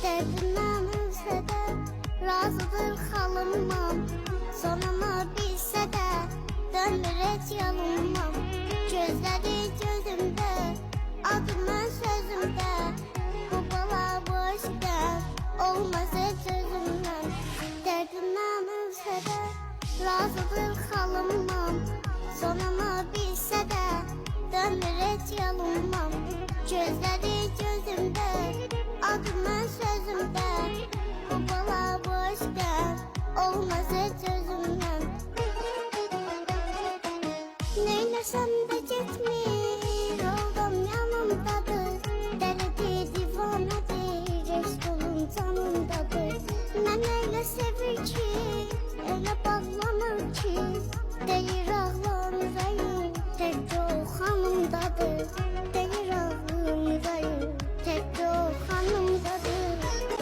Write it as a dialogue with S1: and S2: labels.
S1: Derdimden ölse de razıdır halımam. Sonunu bilse de dönür hiç yalınmam. Gözleri gözümde, adımın sözümde. Bu bala boş der, olmaz hiç özümden. Derdimden ölse de razıdır halımam. Sonunu bilse de dönür hiç yalınmam. Gözleri gözümde, adımın sözümde. Bu bala boş der, olmaz hiç özümden. Neylesem de gitmiyor.